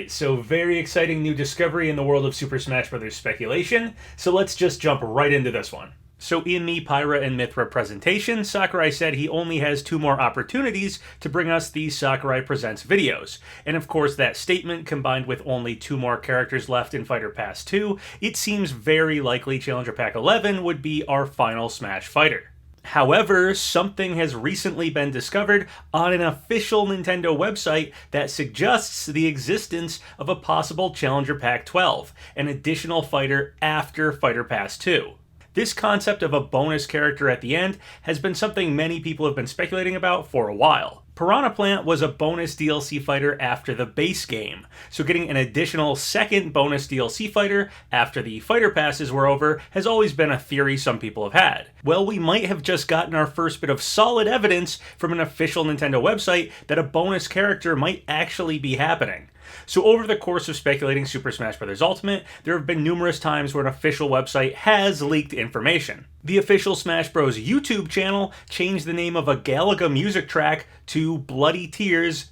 Alright, so very exciting new discovery in the world of Super Smash Bros. Speculation, so let's just jump right into this one. So in the Pyra and Mythra presentation, Sakurai said he only has 2 more opportunities to bring us these Sakurai Presents videos. And of course that statement, combined with only 2 more characters left in Fighter Pass 2, it seems very likely Challenger Pack 11 would be our final Smash fighter. However, something has recently been discovered on an official Nintendo website that suggests the existence of a possible Challenger Pack 12, an additional fighter after Fighter Pass 2. This concept of a bonus character at the end has been something many people have been speculating about for a while. Piranha Plant was a bonus DLC fighter after the base game, so getting an additional second bonus DLC fighter after the fighter passes were over has always been a theory some people have had. Well, we might have just gotten our first bit of solid evidence from an official Nintendo website that a bonus character might actually be happening. So over the course of speculating Super Smash Bros. Ultimate, there have been numerous times where an official website has leaked information. The official Smash Bros. YouTube channel changed the name of a Galaga music track to Bloody Tears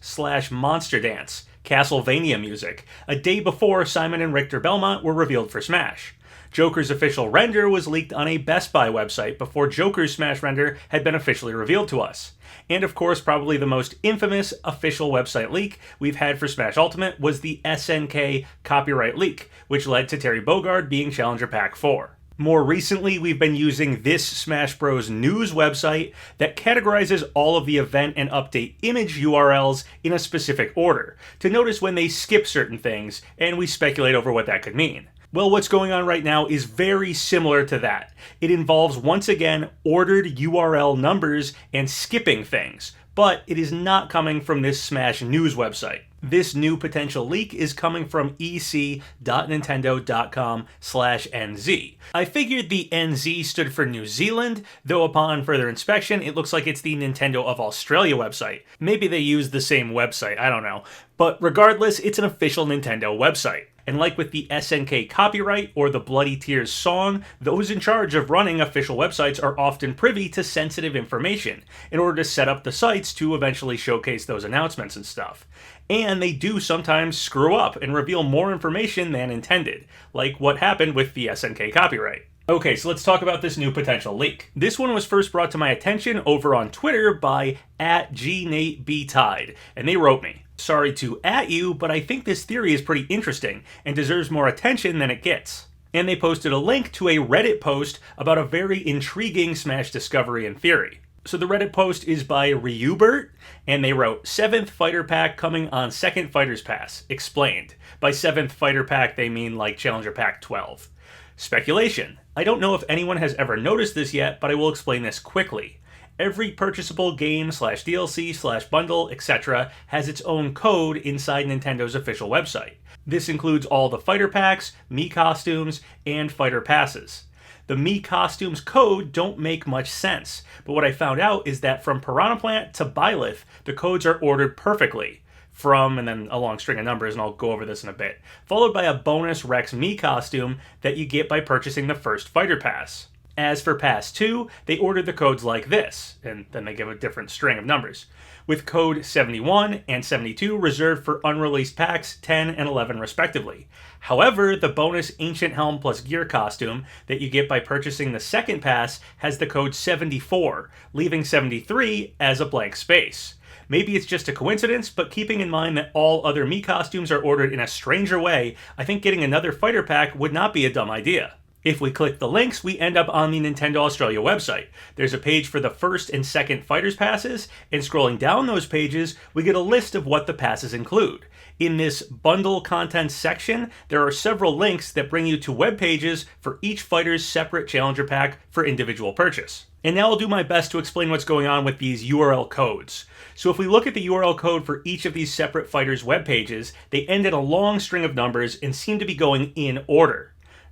/ Monster Dance, Castlevania music, a day before Simon and Richter Belmont were revealed for Smash. Joker's official render was leaked on a Best Buy website before Joker's Smash render had been officially revealed to us. And of course, probably the most infamous official website leak we've had for Smash Ultimate was the SNK copyright leak, which led to Terry Bogard being Challenger Pack 4. More recently, we've been using this Smash Bros. News website that categorizes all of the event and update image URLs in a specific order, to notice when they skip certain things, and we speculate over what that could mean. Well, what's going on right now is very similar to that. It involves, once again, ordered URL numbers and skipping things, but it is not coming from this Smash News website. This new potential leak is coming from ec.nintendo.com/NZ. I figured the NZ stood for New Zealand, though upon further inspection, it looks like it's the Nintendo of Australia website. Maybe they use the same website, I don't know. But regardless, it's an official Nintendo website. And like with the SNK copyright or the Bloody Tears song, those in charge of running official websites are often privy to sensitive information in order to set up the sites to eventually showcase those announcements and stuff. And they do sometimes screw up and reveal more information than intended, like what happened with the SNK copyright. Okay, so let's talk about this new potential leak. This one was first brought to my attention over on Twitter by @GNateBTide, and they wrote me, "Sorry to @ you, but I think this theory is pretty interesting and deserves more attention than it gets." And they posted a link to a Reddit post about a very intriguing Smash discovery and theory. So the Reddit post is by Ryubert, and they wrote, 7th Fighter Pack coming on 2nd Fighters Pass, explained. By 7th Fighter Pack, they mean like Challenger Pack 12. Speculation. I don't know if anyone has ever noticed this yet, but I will explain this quickly. Every purchasable game / DLC / bundle, etc. has its own code inside Nintendo's official website. This includes all the fighter packs, Mii costumes, and fighter passes. The Mii costumes code don't make much sense, but what I found out is that from Piranha Plant to Byleth, the codes are ordered perfectly. From, and then a long string of numbers, and I'll go over this in a bit, followed by a bonus Rex Mii costume that you get by purchasing the first fighter pass. As for Pass 2, they ordered the codes like this, and then they give a different string of numbers, with code 71 and 72 reserved for unreleased packs 10 and 11 respectively. However, the bonus Ancient Helm plus Gear costume that you get by purchasing the second pass has the code 74, leaving 73 as a blank space. Maybe it's just a coincidence, but keeping in mind that all other Mii costumes are ordered in a stranger way, I think getting another fighter pack would not be a dumb idea. If we click the links, we end up on the Nintendo Australia website. There's a page for the first and second Fighters Passes, and scrolling down those pages, we get a list of what the passes include. In this bundle contents section, there are several links that bring you to web pages for each fighter's separate Challenger Pack for individual purchase. And now I'll do my best to explain what's going on with these URL codes. So if we look at the URL code for each of these separate fighters' web pages, they end in a long string of numbers and seem to be going in order.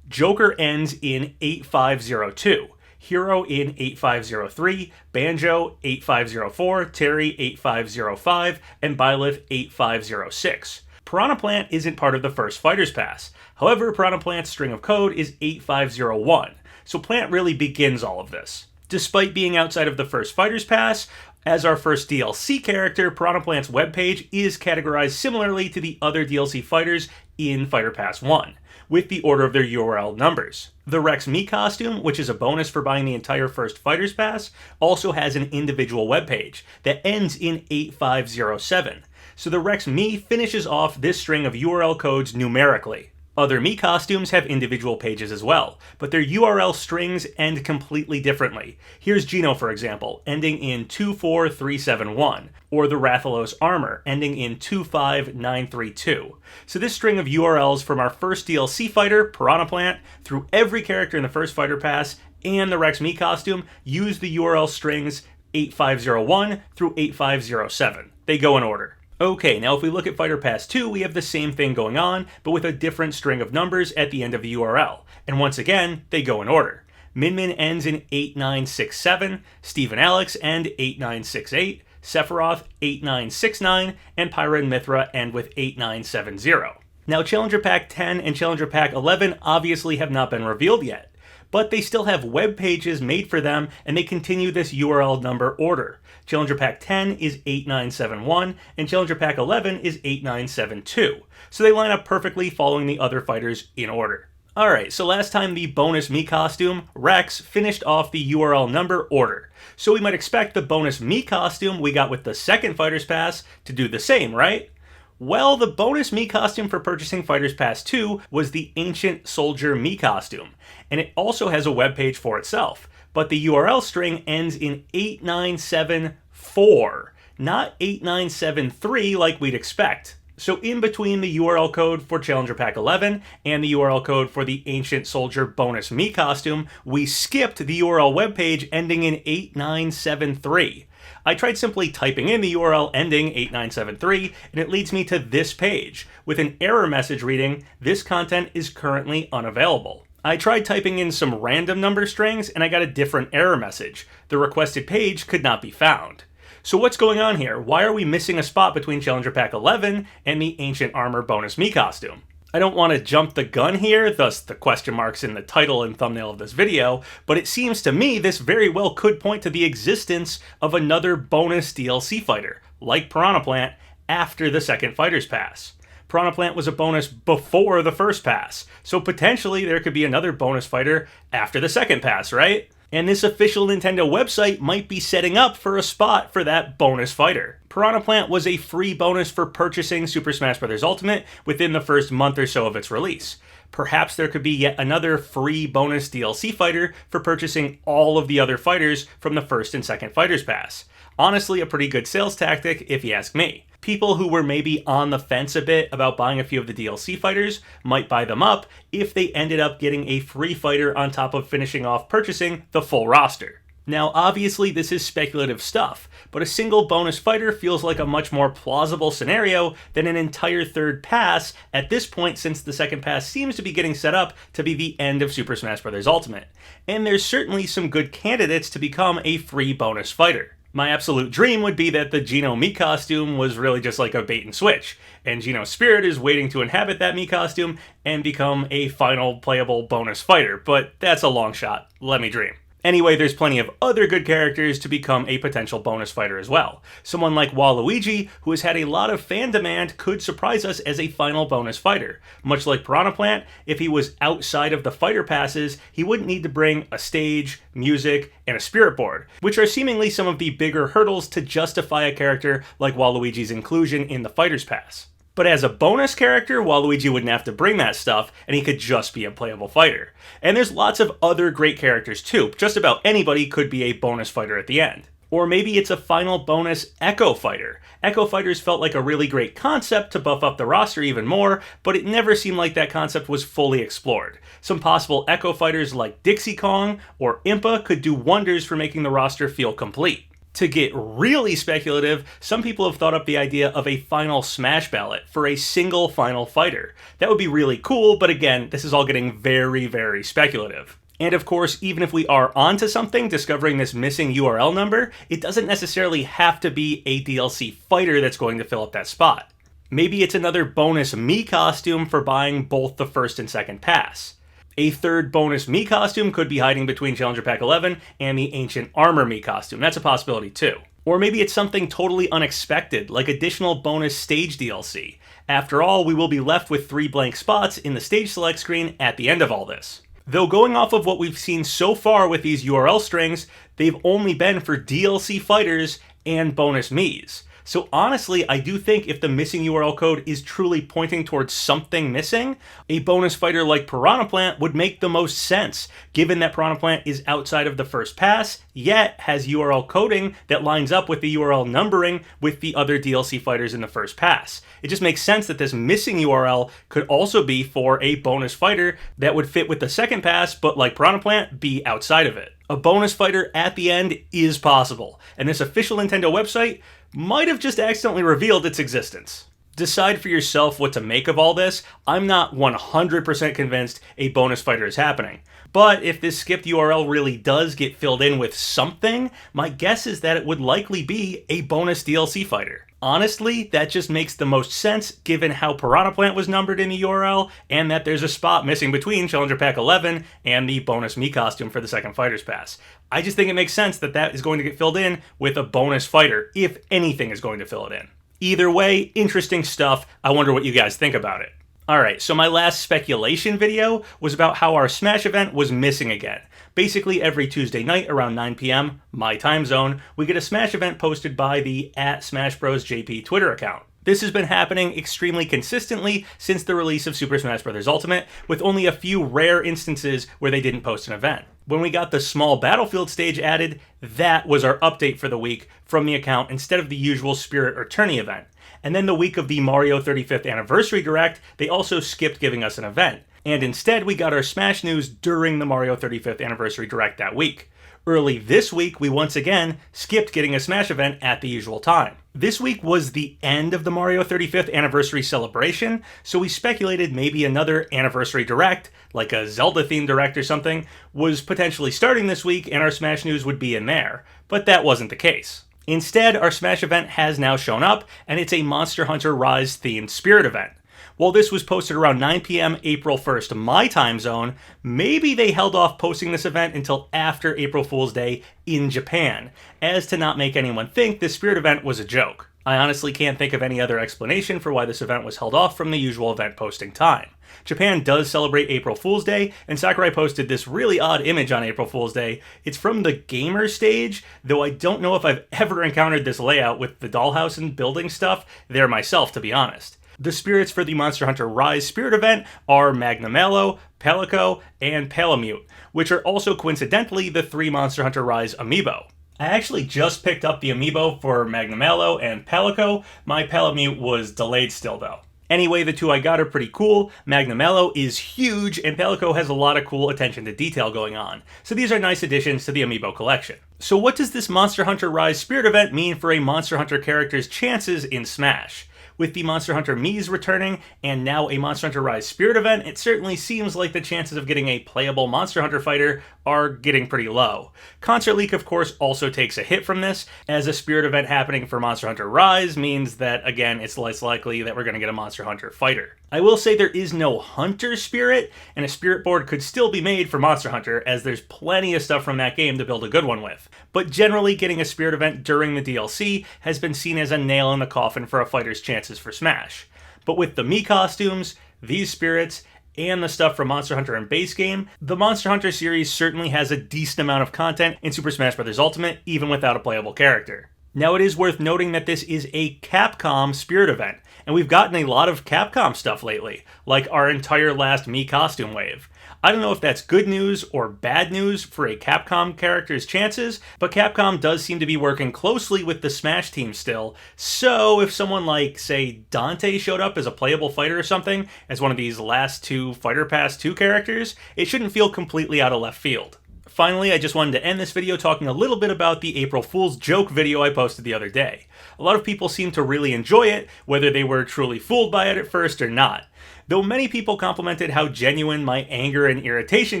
Joker ends in 8502, Hero in 8503, Banjo 8504, Terry 8505, and Byleth 8506. Piranha Plant isn't part of the first Fighters Pass. However, Piranha Plant's string of code is 8501, so Plant really begins all of this. Despite being outside of the first Fighters Pass, As our first DLC character, Piranha Plant's webpage is categorized similarly to the other DLC fighters in Fighter Pass 1, with the order of their URL numbers. The Rex Me costume, which is a bonus for buying the entire first Fighters Pass, also has an individual webpage that ends in 8507. So the Rex Me finishes off this string of URL codes numerically. Other Me costumes have individual pages as well, but their URL strings end completely differently. Here's Geno, for example, ending in 24371, or the Rathalos armor, ending in 25932. So this string of URLs from our first DLC fighter, Piranha Plant, through every character in the first Fighter Pass, and the Rex Me costume, use the URL strings 8501 through 8507. They go in order. Okay, now if we look at Fighter Pass 2, we have the same thing going on, but with a different string of numbers at the end of the URL. And once again, they go in order. Min Min ends in 8967, Steve and Alex end 8968, Sephiroth 8969, and Pyra and Mythra end with 8970. Now Challenger Pack 10 and Challenger Pack 11 obviously have not been revealed yet, but they still have web pages made for them, and they continue this URL number order. Challenger Pack 10 is 8971, and Challenger Pack 11 is 8972. So they line up perfectly following the other fighters in order. Alright, so last time the bonus Me costume, Rex, finished off the URL number order. So we might expect the bonus Me costume we got with the second Fighters Pass to do the same, right? Well, the bonus Me costume for purchasing Fighters Pass 2 was the Ancient Soldier Me costume, and it also has a web page for itself, but the URL string ends in 8974, not 8973 like we'd expect. So in between the URL code for Challenger Pack 11 and the URL code for the Ancient Soldier bonus Me costume, we skipped the URL webpage ending in 8973. I tried simply typing in the URL ending 8973, and it leads me to this page, with an error message reading, "This content is currently unavailable." I tried typing in some random number strings, and I got a different error message. The requested page could not be found. So what's going on here? Why are we missing a spot between Challenger Pack 11 and the Ancient Armor bonus Me costume? I don't want to jump the gun here, thus the question marks in the title and thumbnail of this video, but it seems to me this very well could point to the existence of another bonus DLC fighter, like Piranha Plant, after the second Fighters Pass. Piranha Plant was a bonus before the first pass, so potentially there could be another bonus fighter after the second pass, right? And this official Nintendo website might be setting up for a spot for that bonus fighter. Piranha Plant was a free bonus for purchasing Super Smash Bros. Ultimate within the first month or so of its release. Perhaps there could be yet another free bonus DLC fighter for purchasing all of the other fighters from the first and second Fighters Pass. Honestly, a pretty good sales tactic if you ask me. People who were maybe on the fence a bit about buying a few of the DLC fighters might buy them up if they ended up getting a free fighter on top of finishing off purchasing the full roster. Now, obviously this is speculative stuff, but a single bonus fighter feels like a much more plausible scenario than an entire third pass at this point, since the second pass seems to be getting set up to be the end of Super Smash Bros. Ultimate. And there's certainly some good candidates to become a free bonus fighter. My absolute dream would be that the Geno Me costume was really just like a bait and switch, and Geno's spirit is waiting to inhabit that Me costume and become a final playable bonus fighter, but that's a long shot. Let me dream. Anyway, there's plenty of other good characters to become a potential bonus fighter as well. Someone like Waluigi, who has had a lot of fan demand, could surprise us as a final bonus fighter. Much like Piranha Plant, if he was outside of the fighter passes, he wouldn't need to bring a stage, music, and a spirit board, which are seemingly some of the bigger hurdles to justify a character like Waluigi's inclusion in the Fighters Pass. But as a bonus character, Waluigi wouldn't have to bring that stuff, and he could just be a playable fighter. And there's lots of other great characters too. Just about anybody could be a bonus fighter at the end. Or maybe it's a final bonus Echo Fighter. Echo Fighters felt like a really great concept to buff up the roster even more, but it never seemed like that concept was fully explored. Some possible Echo Fighters like Dixie Kong or Impa could do wonders for making the roster feel complete. To get really speculative, some people have thought up the idea of a final Smash ballot for a single final fighter. That would be really cool, but again, this is all getting very, very speculative. And of course, even if we are onto something, discovering this missing URL number, it doesn't necessarily have to be a DLC fighter that's going to fill up that spot. Maybe it's another bonus Me costume for buying both the first and second pass. A third bonus Me costume could be hiding between Challenger Pack 11 and the Ancient Armor Me costume. That's a possibility too. Or maybe it's something totally unexpected, like additional bonus stage DLC. After all, we will be left with 3 blank spots in the stage select screen at the end of all this. Though going off of what we've seen so far with these URL strings, they've only been for DLC fighters and bonus Miis. So honestly, I do think if the missing URL code is truly pointing towards something missing, a bonus fighter like Piranha Plant would make the most sense, given that Piranha Plant is outside of the first pass, yet has URL coding that lines up with the URL numbering with the other DLC fighters in the first pass. It just makes sense that this missing URL could also be for a bonus fighter that would fit with the second pass, but like Piranha Plant, be outside of it. A bonus fighter at the end is possible, and this official Nintendo website might have just accidentally revealed its existence. Decide for yourself what to make of all this. I'm not 100% convinced a bonus fighter is happening. But if this skipped URL really does get filled in with something, my guess is that it would likely be a bonus DLC fighter. Honestly, that just makes the most sense given how Piranha Plant was numbered in the URL and that there's a spot missing between Challenger Pack 11 and the bonus Mii costume for the second Fighter's Pass. I just think it makes sense that that is going to get filled in with a bonus fighter, if anything is going to fill it in. Either way, interesting stuff. I wonder what you guys think about it. Alright, so my last speculation video was about how our Smash event was missing again. Basically, every Tuesday night around 9 p.m., my time zone, we get a Smash event posted by the @SmashBrosJP Twitter account. This has been happening extremely consistently since the release of Super Smash Bros. Ultimate, with only a few rare instances where they didn't post an event. When we got the small battlefield stage added, that was our update for the week from the account instead of the usual Spirit or Tourney event. And then the week of the Mario 35th Anniversary Direct, they also skipped giving us an event. And instead, we got our Smash news during the Mario 35th Anniversary Direct that week. Early this week, we once again skipped getting a Smash event at the usual time. This week was the end of the Mario 35th Anniversary celebration, so we speculated maybe another Anniversary Direct, like a Zelda-themed Direct or something, was potentially starting this week and our Smash news would be in there. But that wasn't the case. Instead, our Smash event has now shown up, and it's a Monster Hunter Rise themed Spirit event. While this was posted around 9 p.m. April 1st, my time zone, maybe they held off posting this event until after April Fool's Day in Japan, as to not make anyone think this Spirit event was a joke. I honestly can't think of any other explanation for why this event was held off from the usual event posting time. Japan does celebrate April Fool's Day, and Sakurai posted this really odd image on April Fool's Day. It's from the gamer stage, though I don't know if I've ever encountered this layout with the dollhouse and building stuff there myself, to be honest. The spirits for the Monster Hunter Rise Spirit event are Magnamalo, Palico, and Palamute, which are also coincidentally the 3 Monster Hunter Rise amiibo. I actually just picked up the amiibo for Magnamalo and Palico. My Palamute was delayed still though. Anyway, the 2 I got are pretty cool. Magnamalo is huge, and Palico has a lot of cool attention to detail going on. So these are nice additions to the amiibo collection. So what does this Monster Hunter Rise Spirit event mean for a Monster Hunter character's chances in Smash? With the Monster Hunter Miis returning, and now a Monster Hunter Rise Spirit event, it certainly seems like the chances of getting a playable Monster Hunter fighter are getting pretty low. Concert League, of course, also takes a hit from this, as a Spirit event happening for Monster Hunter Rise means that, again, it's less likely that we're going to get a Monster Hunter fighter. I will say there is no Hunter Spirit, and a Spirit board could still be made for Monster Hunter, as there's plenty of stuff from that game to build a good one with. But generally, getting a Spirit event during the DLC has been seen as a nail in the coffin for a fighter's chances for Smash. But with the Mii costumes, these spirits, and the stuff from Monster Hunter and base game, the Monster Hunter series certainly has a decent amount of content in Super Smash Bros. Ultimate, even without a playable character. Now it is worth noting that this is a Capcom Spirit event, and we've gotten a lot of Capcom stuff lately, like our entire last Mii costume wave. I don't know if that's good news or bad news for a Capcom character's chances, but Capcom does seem to be working closely with the Smash team still, so if someone like, say, Dante showed up as a playable fighter or something, as one of these last 2 Fighter Pass 2 characters, it shouldn't feel completely out of left field. Finally, I just wanted to end this video talking a little bit about the April Fool's joke video I posted the other day. A lot of people seem to really enjoy it, whether they were truly fooled by it at first or not. Though many people complimented how genuine my anger and irritation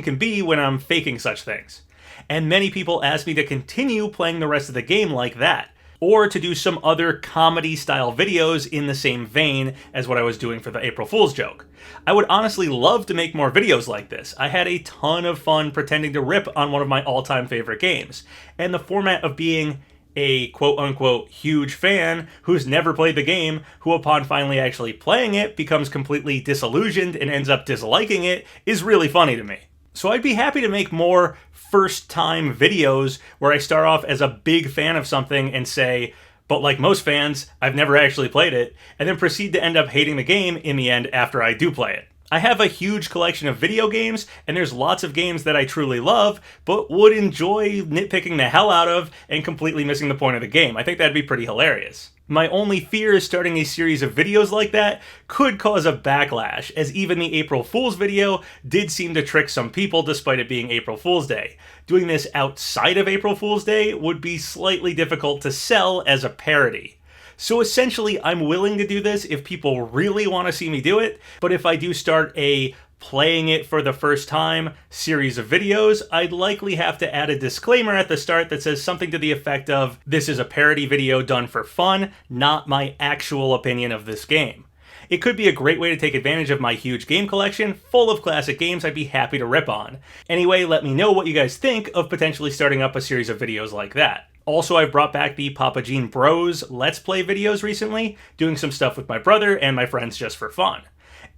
can be when I'm faking such things. And many people asked me to continue playing the rest of the game like that, or to do some other comedy-style videos in the same vein as what I was doing for the April Fool's joke. I would honestly love to make more videos like this. I had a ton of fun pretending to rip on one of my all-time favorite games, and the format of being a quote-unquote huge fan who's never played the game, who upon finally actually playing it becomes completely disillusioned and ends up disliking it, is really funny to me. So I'd be happy to make more first-time videos where I start off as a big fan of something and say, but like most fans, I've never actually played it, and then proceed to end up hating the game in the end after I do play it. I have a huge collection of video games, and there's lots of games that I truly love, but would enjoy nitpicking the hell out of and completely missing the point of the game. I think that'd be pretty hilarious. My only fear is starting a series of videos like that could cause a backlash, as even the April Fool's video did seem to trick some people despite it being April Fool's Day. Doing this outside of April Fool's Day would be slightly difficult to sell as a parody. So essentially, I'm willing to do this if people really want to see me do it, but if I do start a playing it for the first time series of videos, I'd likely have to add a disclaimer at the start that says something to the effect of, this is a parody video done for fun, not my actual opinion of this game. It could be a great way to take advantage of my huge game collection, full of classic games I'd be happy to rip on. Anyway, let me know what you guys think of potentially starting up a series of videos like that. Also, I've brought back the PapaGenos Bros Let's Play videos recently, doing some stuff with my brother and my friends just for fun.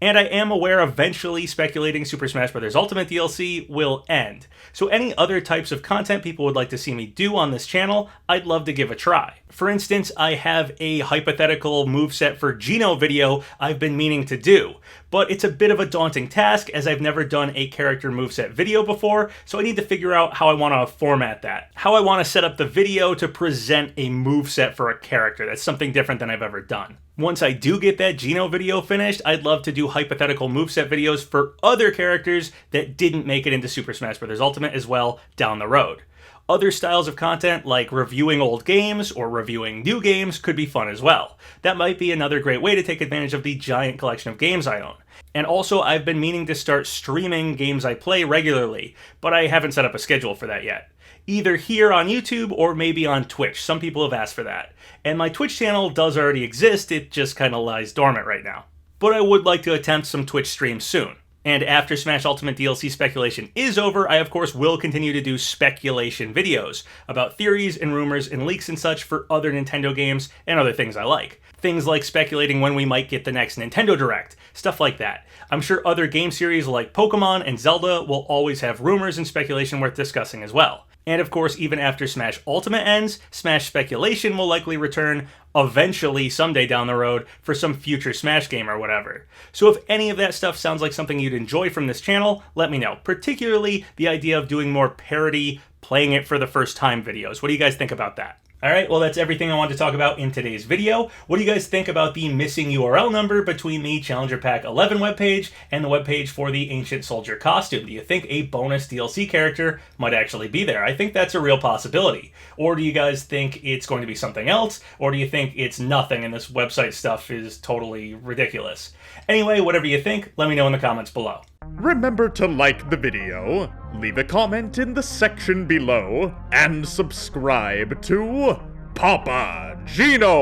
And I am aware eventually speculating Super Smash Bros. Ultimate DLC will end. So any other types of content people would like to see me do on this channel, I'd love to give a try. For instance, I have a hypothetical moveset for Geno video I've been meaning to do, but it's a bit of a daunting task as I've never done a character moveset video before, so I need to figure out how I want to format that. How I want to set up the video to present a moveset for a character. That's something different than I've ever done. Once I do get that Geno video finished, I'd love to do hypothetical moveset videos for other characters that didn't make it into Super Smash Bros. Ultimate as well down the road. Other styles of content, like reviewing old games or reviewing new games, could be fun as well. That might be another great way to take advantage of the giant collection of games I own. And also, I've been meaning to start streaming games I play regularly, but I haven't set up a schedule for that yet. Either here on YouTube or maybe on Twitch. Some people have asked for that. And my Twitch channel does already exist, it just kind of lies dormant right now. But I would like to attempt some Twitch streams soon. And after Smash Ultimate DLC speculation is over, I of course will continue to do speculation videos about theories and rumors and leaks and such for other Nintendo games and other things I like. Things like speculating when we might get the next Nintendo Direct, stuff like that. I'm sure other game series like Pokemon and Zelda will always have rumors and speculation worth discussing as well. And of course, even after Smash Ultimate ends, Smash Speculation will likely return eventually someday down the road for some future Smash game or whatever. So if any of that stuff sounds like something you'd enjoy from this channel, let me know. Particularly the idea of doing more parody, playing it for the first time videos. What do you guys think about that? Alright, well that's everything I wanted to talk about in today's video. What do you guys think about the missing URL number between the Challenger Pack 11 webpage and the webpage for the Ancient Soldier costume? Do you think a bonus DLC character might actually be there? I think that's a real possibility. Or do you guys think it's going to be something else? Or do you think it's nothing and this website stuff is totally ridiculous? Anyway, whatever you think, let me know in the comments below. Remember to like the video, leave a comment in the section below, and subscribe to PapaGenos!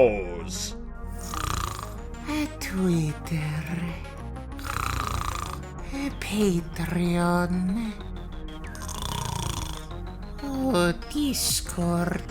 Twitter, Patreon, Discord.